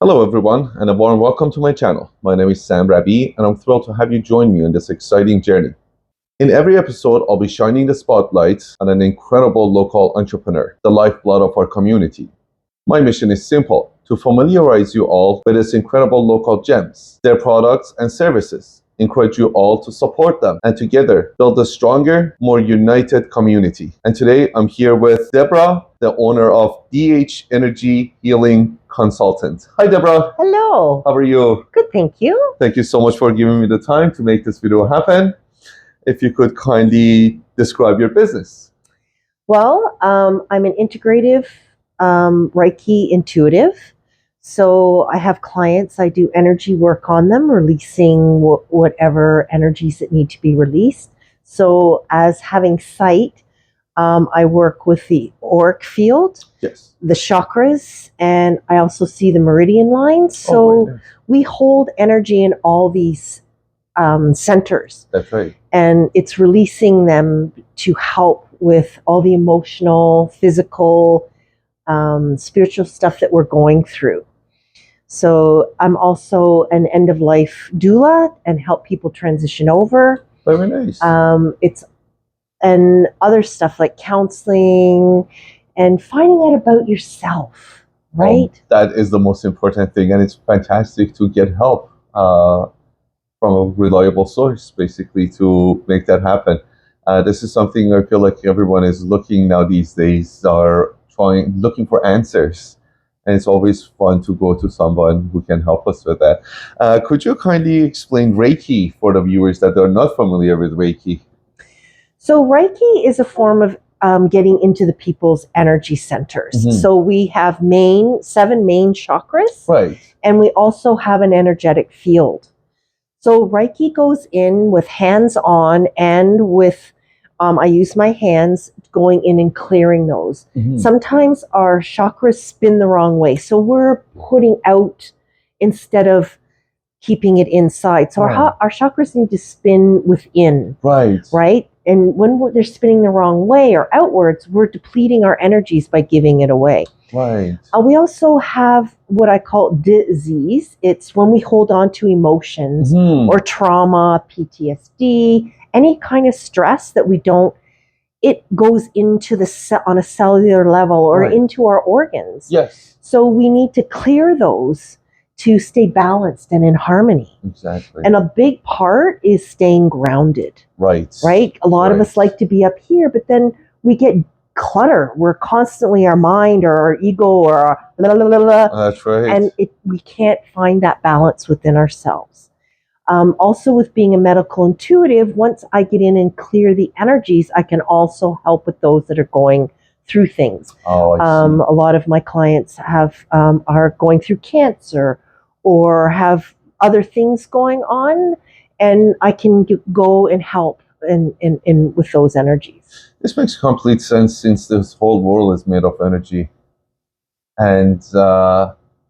Hello everyone, and a warm welcome to my channel. My name is Rabiei, and I'm thrilled to have you join me on this exciting journey. In every episode, I'll be shining the spotlight on an incredible local entrepreneur, the lifeblood of our community. My mission is simple: to familiarize you all with these incredible local gems, their products and services, encourage you all to support them, and together build a stronger, more united community. And today I'm here with Deborah, the owner of D.H Energy Healing Consulting. Hi Deborah. Hello. How are you? Good, thank you. Thank you so much for giving me the time to make this video happen. If you could kindly describe your business. Well, I'm an integrative Reiki intuitive. So I have clients, I do energy work on them, releasing whatever energies that need to be released. So as having sight, I work with the auric field, Yes. the chakras, and I also see the meridian lines. So we hold energy in all these centers. That's right. And it's releasing them to help with all the emotional, physical, spiritual stuff that we're going through. So I'm also an end-of-life doula and help people transition over. Very nice. It's and other stuff like counseling and finding out about yourself, right? That is the most important thing, and it's fantastic to get help from a reliable source, basically, to make that happen. This is something I feel like everyone is looking now these days, looking for answers. And it's always fun to go to someone who can help us with that. Could you kindly explain Reiki for the viewers that are not familiar with Reiki? So Reiki is a form of getting into the people's energy centers. Mm-hmm. So we have 7 main chakras. Right. And we also have an energetic field. So Reiki goes in with hands-on and with, I use my hands going in and clearing those. Mm-hmm. Sometimes our chakras spin the wrong way. So we're putting out instead of keeping it inside. So our chakras need to spin within. Right. Right? And when they're spinning the wrong way or outwards, we're depleting our energies by giving it away. Right. We also have what I call disease. It's when we hold on to emotions or trauma, PTSD, any kind of stress that we don't, it goes into on a cellular level or into our organs. Yes. So we need to clear those to stay balanced and in harmony. Exactly. And a big part is staying grounded. Right. Right? A lot of us like to be up here, but then we get clutter. We're constantly our mind or our ego or our blah, blah, blah, blah. That's right. And we can't find that balance within ourselves. Also with being a medical intuitive, once I get in and clear the energies, I can also help with those that are going through things. Oh, I see. A lot of my clients are going through cancer or have other things going on, and I can go and help in with those energies. This makes complete sense, since this whole world is made of energy, and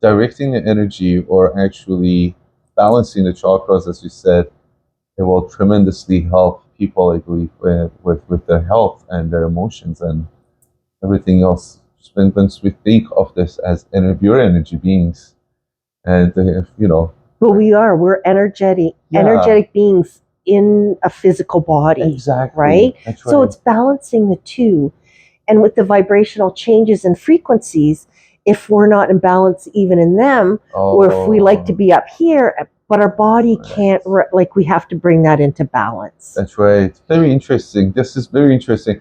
directing the energy or actually balancing the chakras, as you said, it will tremendously help people, I believe, with their health and their emotions and everything else. Once we think of this as pure energy beings, and Well, we're energetic beings in a physical body. Exactly. Right? That's right. So it's balancing the two. And with the vibrational changes and frequencies, if we're not in balance even in them, or if we like to be up here, but our body can't, we have to bring that into balance. That's right. Very interesting. This is very interesting.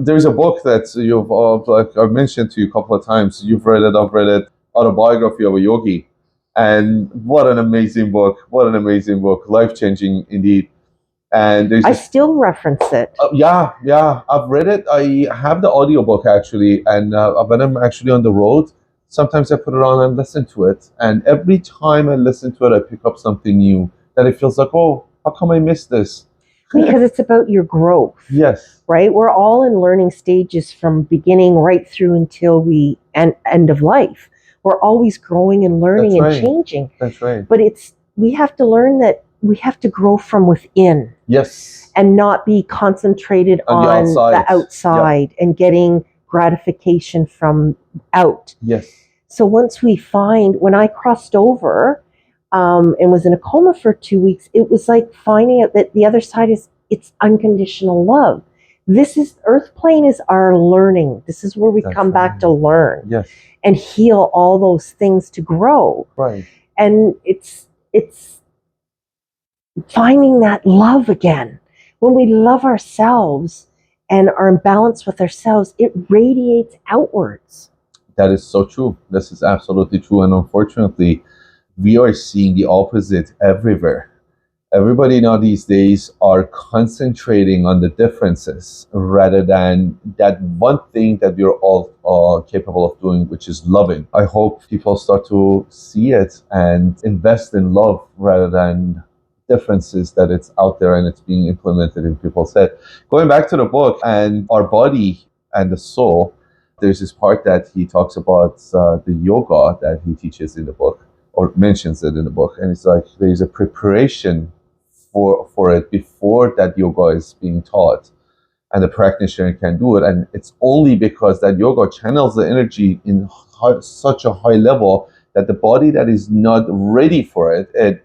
There's a book that I've mentioned to you a couple of times. You've read it, I've read it, Autobiography of a Yogi. And what an amazing book. What an amazing book. Life-changing indeed. And I still reference it. Yeah, I've read it. I have the audiobook actually, and when I'm actually on the road, sometimes I put it on and listen to it. And every time I listen to it, I pick up something new that it feels like, oh, how come I missed this? Because it's about your growth. Yes. Right? We're all in learning stages from beginning right through until we end of life. We're always growing and learning and changing. That's right. But we have to learn that we have to grow from within. Yes. And not be concentrated on the outside and getting gratification from out. Yes. So once we find, when I crossed over and was in a coma for 2 weeks, it was like finding out that the other side is, it's unconditional love. This is, earth plane is our learning. This is where we That's come back right. to learn Yes. and heal all those things to grow. Right. And it's finding that love again. When we love ourselves and are in balance with ourselves, it radiates outwards. That is so true. This is absolutely true. And unfortunately, we are seeing the opposite everywhere. Everybody now these days are concentrating on the differences rather than that one thing that we're all capable of doing, which is loving. I hope people start to see it and invest in love rather than differences that it's out there and it's being implemented in people's head. Going back to the book and our body and the soul, there's this part that he talks about the yoga that he teaches in the book or mentions it in the book. And it's like there's a preparation for it before that yoga is being taught. And the practitioner can do it. And it's only because that yoga channels the energy in such a high level that the body that is not ready for it, it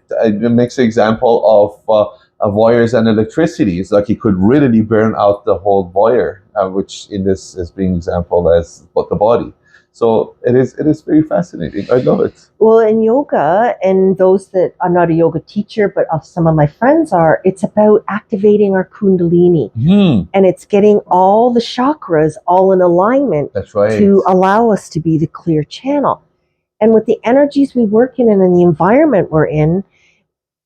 makes an example of wires and electricity. It's like it could really burn out the whole wire, which in this is being example as the body. So it is very fascinating. I love it. Well, in yoga, and those that, I'm not a yoga teacher, but some of my friends are, it's about activating our kundalini. And it's getting all the chakras all in alignment. That's right. To allow us to be the clear channel. And with the energies we work in and the environment we're in,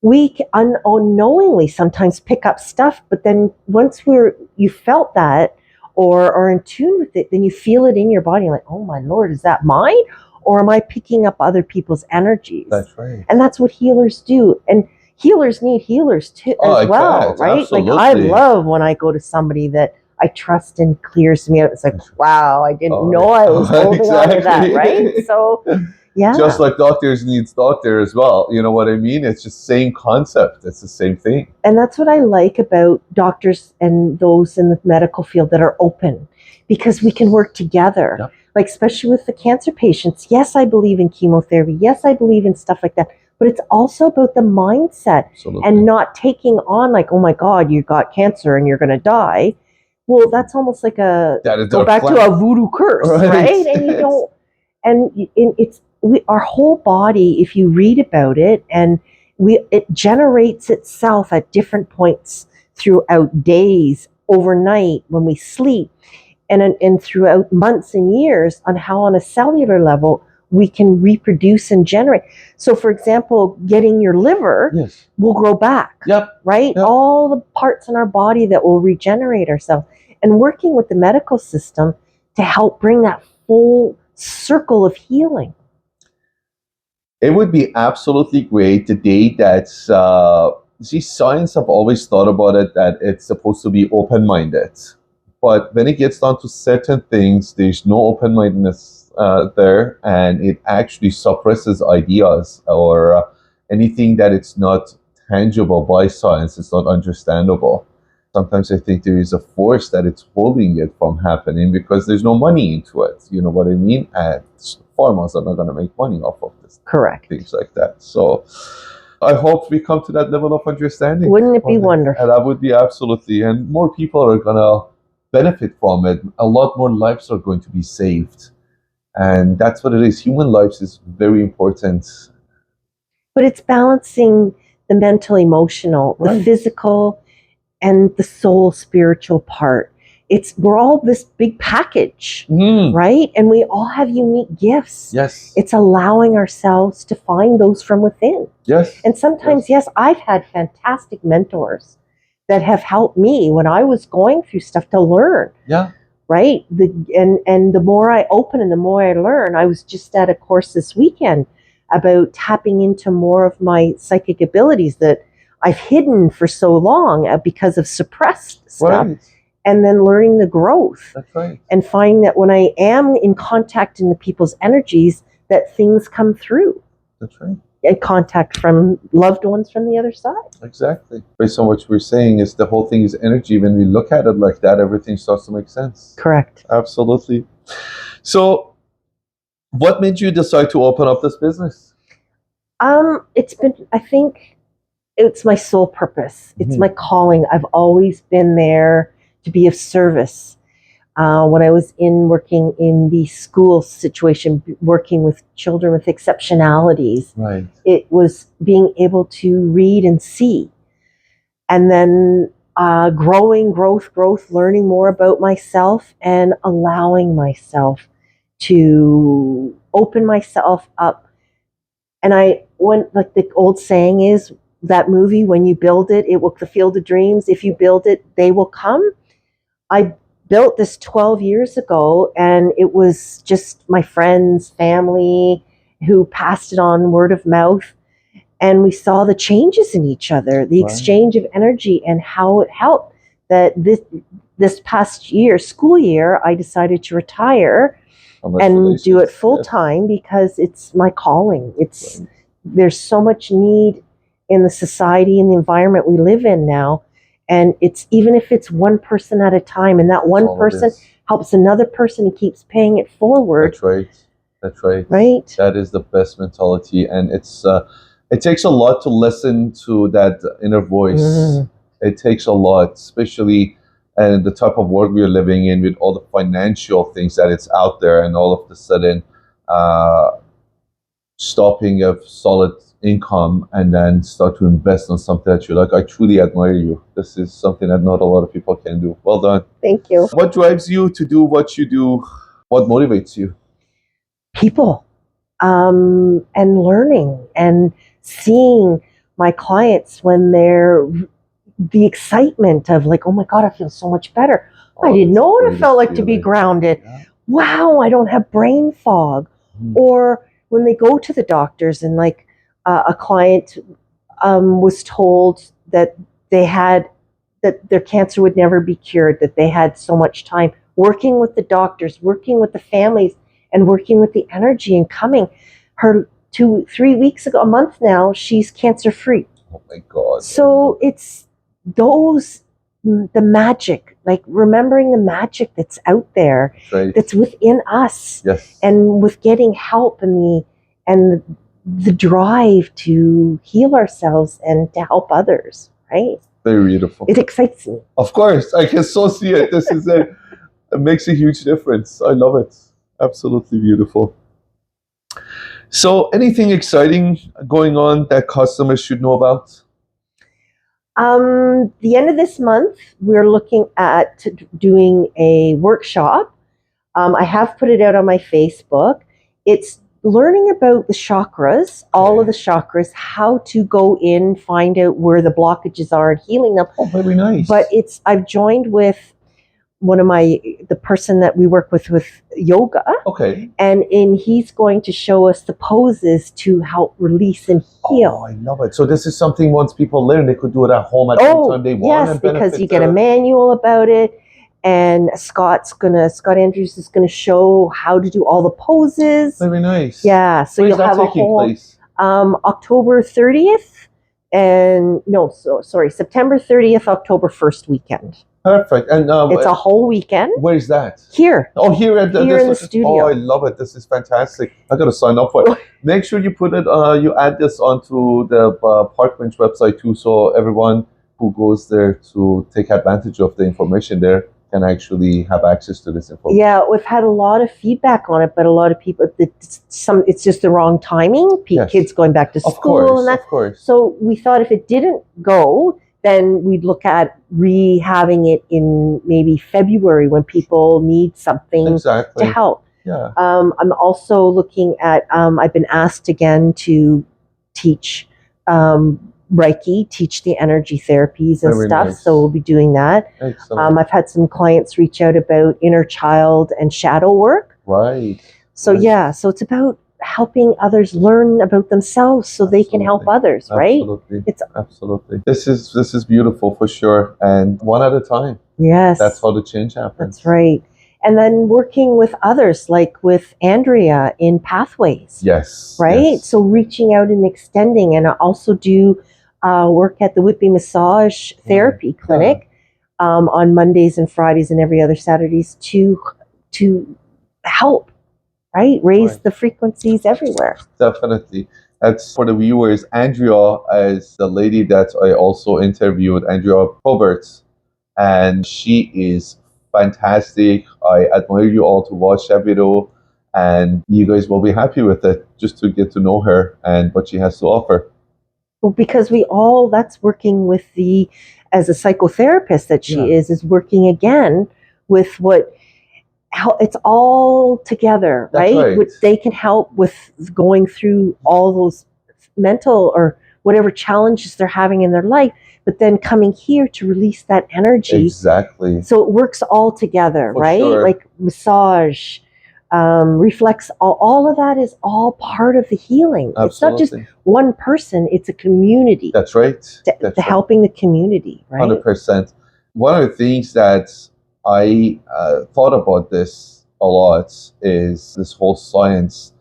we unknowingly sometimes pick up stuff, but then once you felt that or are in tune with it, then you feel it in your body like, oh my Lord, is that mine? Or am I picking up other people's energies? That's right. And that's what healers do. And healers need healers too, as well, right? Absolutely. Like I love when I go to somebody that I trust and clears me out. It's like, wow, I didn't know I was holding on to that, right? So yeah. Just like doctors needs doctor as well. You know what I mean? It's just same concept. It's the same thing. And that's what I like about doctors and those in the medical field that are open, because we can work together. Yep. Like especially with the cancer patients. Yes, I believe in chemotherapy. Yes, I believe in stuff like that. But it's also about the mindset. Absolutely. And not taking on like, oh my God, you got cancer and you're going to die. Well, that's almost like to a voodoo curse, right? And you don't, and it's, our whole body, if you read about it, and it generates itself at different points throughout days, overnight, when we sleep, and throughout months and years, on how on a cellular level we can reproduce and generate. So for example, getting your liver will grow back. Yep. Right? Yep. All the parts in our body that will regenerate ourselves. And working with the medical system to help bring that full circle of healing. It would be absolutely great the day that, science have always thought about it, that it's supposed to be open-minded. But when it gets down to certain things, there's no open-mindedness there, and it actually suppresses ideas or anything that it's not tangible by science, it's not understandable. Sometimes I think there is a force that it's holding it from happening because there's no money into it. You know what I mean? And farmers are not going to make money off of this. Correct. Things like that. So I hope we come to that level of understanding. Wouldn't it be wonderful? And that would be absolutely. And more people are going to benefit from it. A lot more lives are going to be saved. And that's what it is. Human lives is very important. But it's balancing the mental, emotional, the physical, and the soul spiritual part. We're all this big package, right? And we all have unique gifts. Yes. It's allowing ourselves to find those from within. Yes. And sometimes, yes, I've had fantastic mentors that have helped me when I was going through stuff to learn. Yeah. Right? And the more I open and the more I learn, I was just at a course this weekend about tapping into more of my psychic abilities that I've hidden for so long because of suppressed stuff. Right. And then learning the growth. That's right. And finding that when I am in contact in the people's energies, that things come through. That's right. And contact from loved ones from the other side. Exactly. Based on what we're saying, is the whole thing is energy. When we look at it like that, everything starts to make sense. Correct. Absolutely. So What made you decide to open up this business? It's been, I think it's my sole purpose. It's my calling. I've always been there to be of service. When I was working in the school situation, working with children with exceptionalities, Right. it was being able to read and see. And then growth, learning more about myself and allowing myself to open myself up. And like the old saying is, that movie, when you build it, it will, the field of dreams. If you build it, they will come. I built this 12 years ago, and it was just my friends, family who passed it on word of mouth. And we saw the changes in each other, the exchange of energy, and how it helped. That this past year, school year, I decided to retire and do it full time because it's my calling. There's so much need in the society and the environment we live in now. And it's, even if it's one person at a time, and that one person helps another person and keeps paying it forward. That's right. That's right. Right. That is the best mentality. And it takes a lot to listen to that inner voice. It takes a lot, especially and the type of world we are living in, with all the financial things that it's out there, and all of the sudden stopping of solid income and then start to invest on something that you like. I truly admire you. This is something that not a lot of people can do. Well done. Thank you. What drives you to do what you do? What motivates you? People, and learning and seeing my clients when they're the excitement of like, oh my God, I feel so much better. I didn't know what it felt like to be grounded. Yeah. Wow, I don't have brain fog. Or when they go to the doctors and like a client was told that that their cancer would never be cured, that they had so much time working with the doctors, working with the families, and working with the energy, and coming her 2-3 weeks ago, a month now, she's cancer free. Oh my God. So it's the magic, like remembering the magic that's out there, that's within us. Yes. And with getting help and the drive to heal ourselves and to help others, right? Very beautiful. It excites me. Of course, I can so see it. This is it makes a huge difference. I love it. Absolutely beautiful. So anything exciting going on that customers should know about? The end of this month, we're looking at doing a workshop. I have put it out on my Facebook. It's learning about the chakras, all of the chakras, how to go in, find out where the blockages are and healing them. Oh, very nice. But I've joined with one of the person that we work with yoga. Okay. And he's going to show us the poses to help release and heal. Oh, I love it. So this is something once people learn, they could do it at home at any time they want. Yes, because you get a manual about it. And Scott Andrews is going to show how to do all the poses. Very nice. Yeah. So you'll have a whole place? October 30th and September 30th, October 1st weekend. Perfect. And it's a whole weekend. Where's that? Here. Oh, here in the studio. Oh, I love it. This is fantastic. I got to sign up for it. Make sure you put it. You add this onto the Parkbench website too, so everyone who goes there to take advantage of the information there can actually have access to this information. Yeah, we've had a lot of feedback on it, but a lot of people, it's just the wrong timing. Kids going back to school and that. Of course. So we thought if it didn't go, then we'd look at rehaving it in maybe February when people need something to help. Yeah. I'm also looking at, I've been asked again to teach Reiki, teach the energy therapies and stuff. Nice. So we'll be doing that. Excellent. I've had some clients reach out about inner child and shadow work. Right. So so it's about helping others learn about themselves so they can help others, right? Absolutely. This is beautiful for sure. And one at a time. Yes. That's how the change happens. That's right. And then working with others, like with Andrea in Pathways. Yes. Right? Yes. So reaching out and extending. And I also do work at the Whippy Massage Therapy Clinic on Mondays and Fridays and every other Saturdays to help right? Raise Right. the frequencies everywhere. Definitely. That's for the viewers. Andrea is the lady that I also interviewed, Andrea Roberts, and she is fantastic. I admire you all to watch that video, and you guys will be happy with it just to get to know her and what she has to offer. Well, because that's working with as a psychotherapist that she Yeah. is working again with how it's all together, That's right? right. They can help with going through all those mental or whatever challenges they're having in their life, but then coming here to release that energy. Exactly. So it works all together, For right? sure. Like massage, reflex, all of that is all part of the healing. Absolutely. It's not just one person, it's a community. That's right. That's right. Helping the community, right? 100%. One of the things that I thought about this a lot is this whole science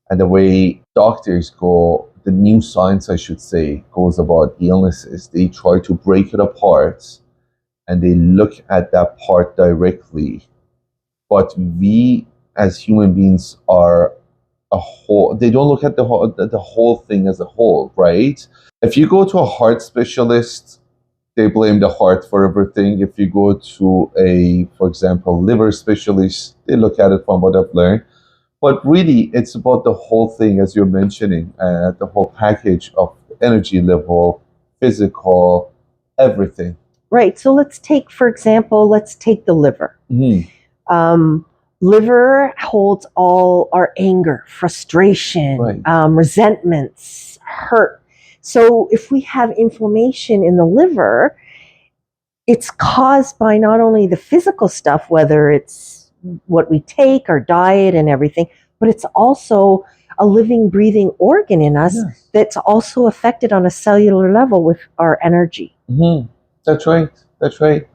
and the way doctors go, the new science, I should say, goes about illnesses. They try to break it apart and they look at that part directly. But we as human beings are a whole, they don't look at the whole thing as a whole, right? If you go to a heart specialist, they blame the heart for everything. If you go to for example, liver specialist, they look at it from what I've learned. But really, it's about the whole thing, as you're mentioning, the whole package of energy level, physical, everything. Right. So for example, let's take the liver. Mm-hmm. Liver holds all our anger, frustration, Right. Resentments, hurt. So if we have inflammation in the liver, it's caused by not only the physical stuff, whether it's what we take, our diet and everything, but it's also a living, breathing organ in us. Yes. That's also affected on a cellular level with our energy. Mm-hmm. That's right. That's right.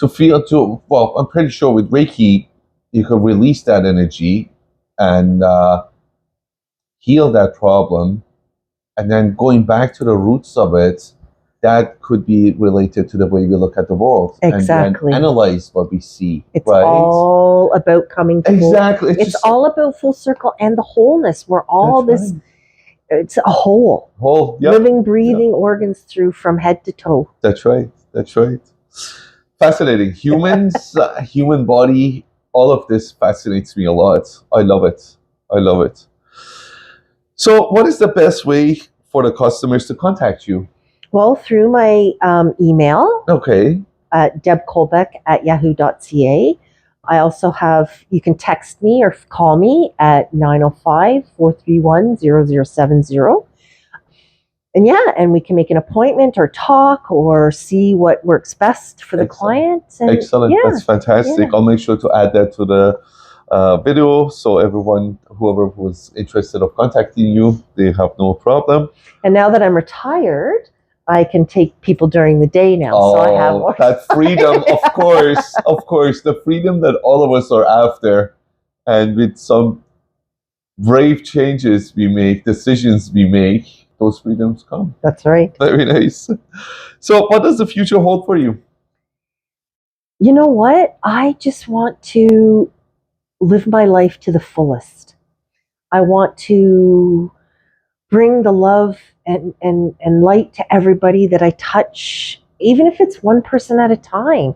Well, I'm pretty sure with Reiki, you can release that energy and heal that problem. And then going back to the roots of it, that could be related to the way we look at the world. Exactly. And analyze what we see. It's right? all about coming to exactly. It's all about full circle and the wholeness. We're all this. Right. It's a whole. Yep. Living, breathing organs through from head to toe. That's right. That's right. Fascinating. Humans, human body, all of this fascinates me a lot. I love it. I love it. So what is the best way for the customers to contact you? Well, through my email. Okay. debcolbeck@yahoo.ca. I also you can text me or call me at 905-431-0070. And we can make an appointment or talk or see what works best for the client. Excellent. That's fantastic. Yeah. I'll make sure to add that to the video so whoever was interested of contacting you, they have no problem. And now that I'm retired, I can take people during the day now. So I have more. That freedom, of course, the freedom that all of us are after. And with some brave changes we make, decisions we make, those freedoms come. That's right. Very nice. So what does the future hold for you? You know what? I just want to live my life to the fullest. I want to bring the love and light to everybody that I touch, even if it's one person at a time.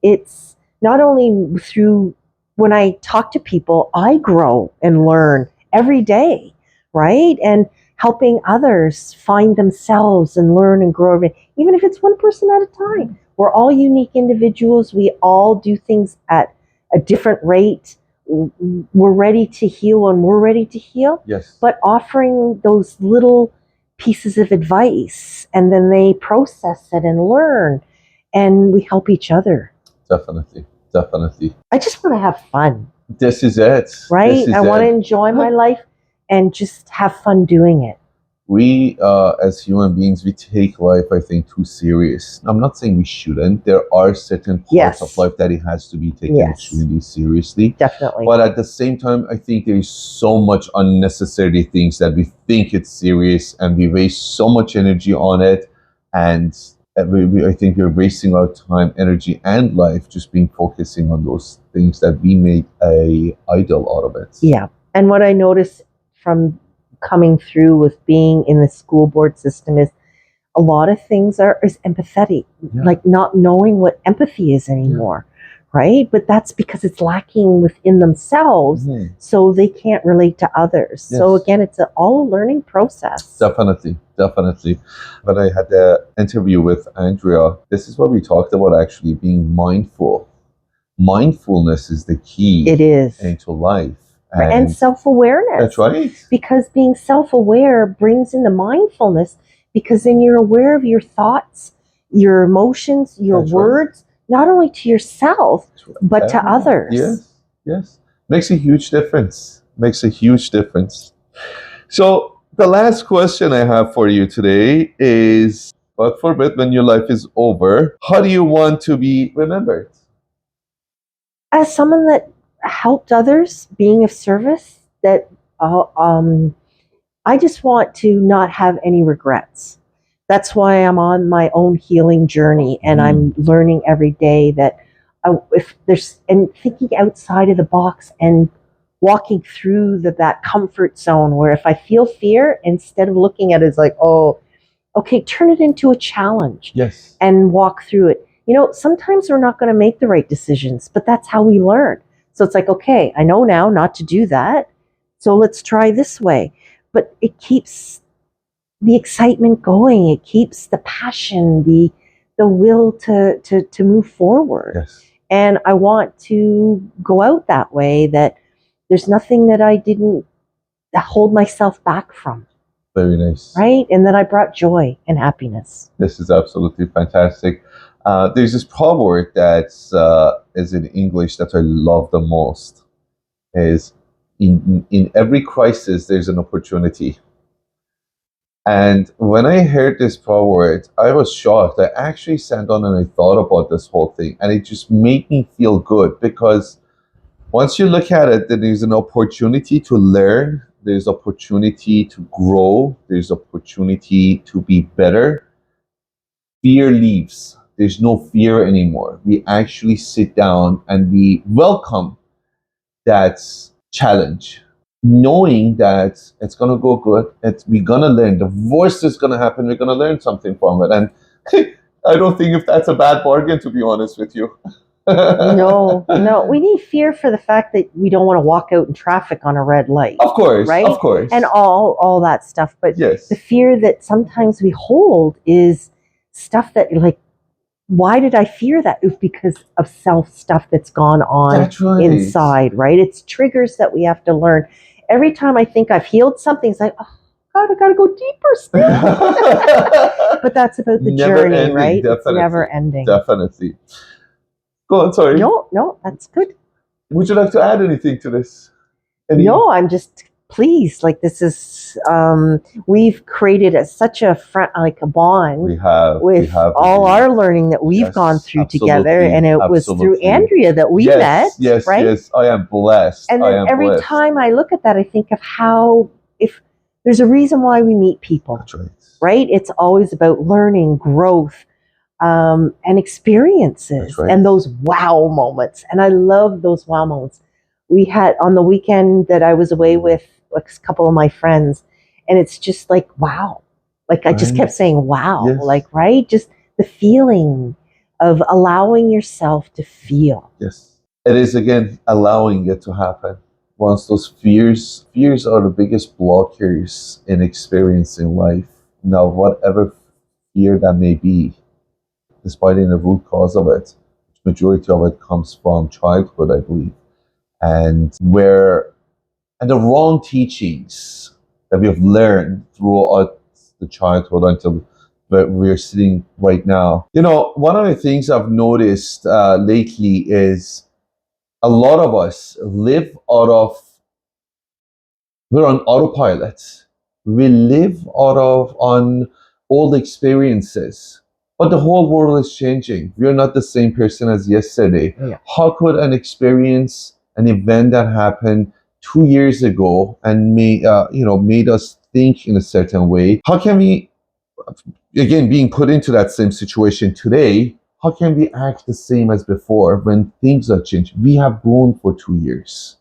It's not only through when I talk to people, I grow and learn every day, right? And helping others find themselves and learn and grow, even if it's one person at a time. We're all unique individuals. We all do things at a different rate. We're ready to heal when we're ready to heal. Yes. But offering those little pieces of advice, and then they process it and learn, and we help each other. Definitely. I just want to have fun. This is it. Right? I want to enjoy my life and just have fun doing it. We, as human beings, we take life, I think, too serious. I'm not saying we shouldn't. There are certain parts of life that it has to be taken extremely seriously. Definitely. But at the same time, I think there's so much unnecessary things that we think it's serious and we waste so much energy on it. And I think we're wasting our time, energy, and life just focusing on those things that we made a idol out of it. Yeah. And what I notice from coming through with being in the school board system is a lot of things is empathetic, like not knowing what empathy is anymore, right? But that's because it's lacking within themselves, so they can't relate to others. Yes. So again, it's all a learning process. Definitely. When I had the interview with Andrea, this is what we talked about, actually being mindful. Mindfulness is the key. It is. Into life. And self-awareness. That's right. Because being self-aware brings in the mindfulness, because then you're aware of your thoughts, your emotions, your words, not only to yourself, but to others. Yes. Makes a huge difference. So the last question I have for you today is, God forbid, when your life is over, how do you want to be remembered? As someone that helped others, being of service, that I just want to not have any regrets. That's why I'm on my own healing journey, and I'm learning every day that if there's, and thinking outside of the box and walking through that comfort zone, where if I feel fear, instead of looking at it as like, oh, okay, turn it into a challenge. Yes. And walk through it. Sometimes we're not going to make the right decisions, but that's how we learn. So it's like, okay, I know now not to do that, so let's try this way. But it keeps the excitement going. It keeps the passion, the will to move forward. Yes. And I want to go out that way, that there's nothing that I didn't hold myself back from. Very nice. Right? And that I brought joy and happiness. This is absolutely fantastic. There's this proverb that is in English that I love the most. Is in every crisis, there's an opportunity. And when I heard this proverb, I was shocked. I actually sat down and I thought about this whole thing, and it just made me feel good, because once you look at it, then there's an opportunity to learn, there's opportunity to grow, there's opportunity to be better. Fear leaves. There's no fear anymore. We actually sit down and we welcome that challenge, knowing that it's going to go good. We're going to learn. The worst is going to happen. We're going to learn something from it. And I don't think if that's a bad bargain, to be honest with you. No. We need fear for the fact that we don't want to walk out in traffic on a red light. Of course, right? Of course. And all that stuff. But yes. The fear that sometimes we hold is stuff that, like, why did I fear that? It was because of self stuff that's gone on inside, right? It's triggers that we have to learn. Every time I think I've healed something, it's like, oh God, I got to go deeper still. But that's about the journey, ending, right? Definitely. It's never ending. Definitely. Go on, sorry. No, that's good. Would you like to add anything to this? No, I'm just pleased. Like, this is, we've created such a bond. We have all our learning that we've gone through together, and it was through Andrea that we met. Yes, I am blessed. And then every time I look at that, I think of how, if there's a reason why we meet people. That's right. Right? It's always about learning, growth, and experiences, right. and those wow moments. And I love those wow moments. We had on the weekend that I was away with a couple of my friends, and it's just like, wow. Like, I just kept saying, wow. Yes. Like, right? Just the feeling of allowing yourself to feel. Yes. It is, again, allowing it to happen. Once those fears are the biggest blockers in experiencing life. Now, whatever fear that may be, despite in the root cause of it, the majority of it comes from childhood, I believe. And the wrong teachings that we have learned throughout the childhood until we're sitting right now. One of the things I've noticed lately is a lot of us we're on autopilot. We live on old experiences. But the whole world is changing. We're not the same person as yesterday. Yeah. How could an event that happened 2 years ago and made us think in a certain way, how can we, again, being put into that same situation today, how can we act the same as before when things are changing? We have grown for 2 years.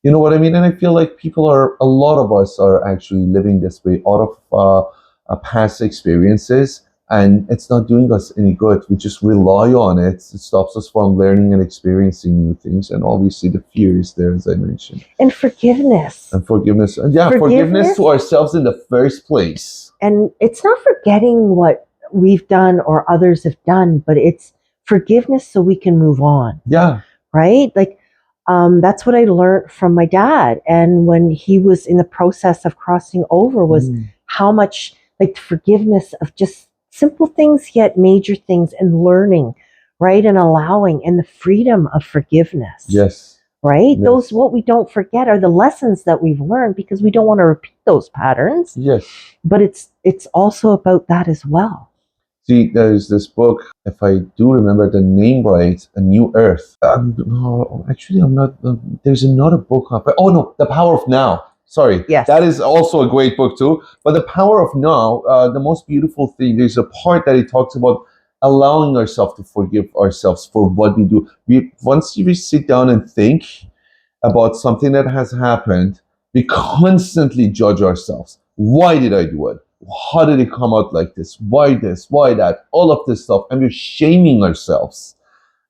You know what I mean? And I feel like a lot of us are actually living this way out of past experiences, and it's not doing us any good. We just rely on it. It stops us from learning and experiencing new things. And obviously, the fear is there, as I mentioned. And forgiveness. And forgiveness. And yeah, forgiveness to ourselves in the first place. And it's not forgetting what we've done or others have done, but it's forgiveness so we can move on. Yeah. Right? Like, that's what I learned from my dad. And when he was in the process of crossing over, was how much like forgiveness of just simple things, yet major things, and learning, right? And allowing, and the freedom of forgiveness. Yes. Right? Yes. Those, what we don't forget are the lessons that we've learned, because we don't want to repeat those patterns. Yes. But it's also about that as well. See, there's this book, if I do remember the name right, A New Earth. No, actually, I'm not. There's another book. Oh, no, The Power of Now. Sorry. Yes. That is also a great book, too. But The Power of Now, the most beautiful thing, there's a part that it talks about allowing ourselves to forgive ourselves for what we do. Once we sit down and think about something that has happened, we constantly judge ourselves. Why did I do it? How did it come out like this? Why this? Why that? All of this stuff. And we're shaming ourselves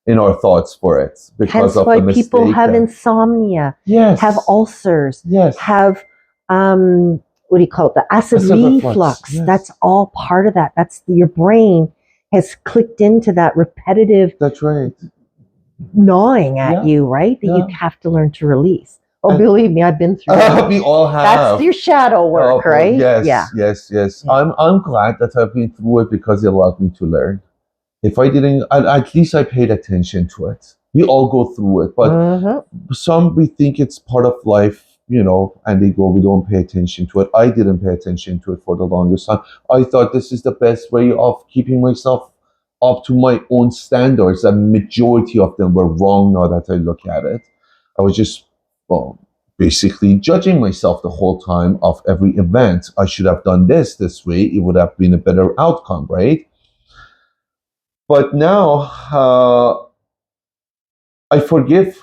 in our thoughts for it because of the mistake. Hence why people have insomnia, yes, have ulcers, yes, have, what do you call it? The acid reflux. Yes. That's all part of that. That's your brain has clicked into that repetitive. That's right. Gnawing at you, right? That you have to learn to release. Oh, and believe me, I've been through that. We all have. That's your shadow work, right? Yes, yeah. yes. Yeah. I'm glad that I've been through it because it allowed me to learn. If I didn't, at least I paid attention to it. We all go through it, but some we think it's part of life, and they go, we don't pay attention to it. I didn't pay attention to it for the longest time. I thought this is the best way of keeping myself up to my own standards. A majority of them were wrong now that I look at it. I was just, basically judging myself the whole time of every event. I should have done this way. It would have been a better outcome, right? But now I forgive,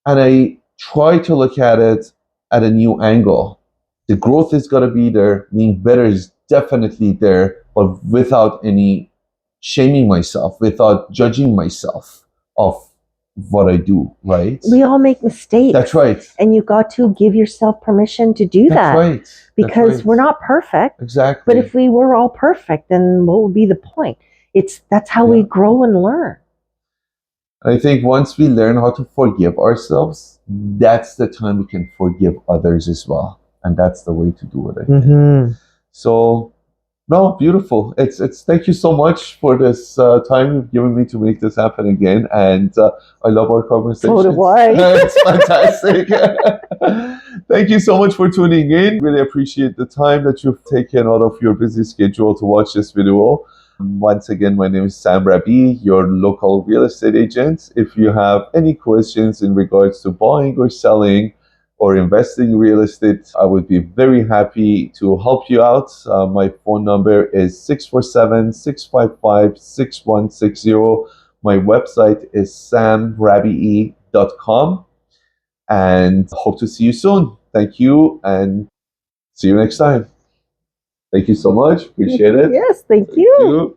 and I try to look at it at a new angle. The growth is going to be there. Being better is definitely there, but without any shaming myself, without judging myself of what I do, right? We all make mistakes. That's right. And you got to give yourself permission to do that. That's right. Because we're not perfect. Exactly. But if we were all perfect, then what would be the point? That's how we grow and learn. I think once we learn how to forgive ourselves, that's the time we can forgive others as well. And that's the way to do it, I think. So, no, beautiful. It's thank you so much for this time you've given me to make this happen again. And I love our conversation. So do I. It's fantastic. Thank you so much for tuning in. Really appreciate the time that you've taken out of your busy schedule to watch this video. Once again, my name is Sam Rabiei, your local real estate agent. If you have any questions in regards to buying or selling or investing in real estate, I would be very happy to help you out. My phone number is 647-655-6160. My website is samrabiei.com, and hope to see you soon. Thank you, and see you next time. Thank you so much. Appreciate it. Yes, thank you.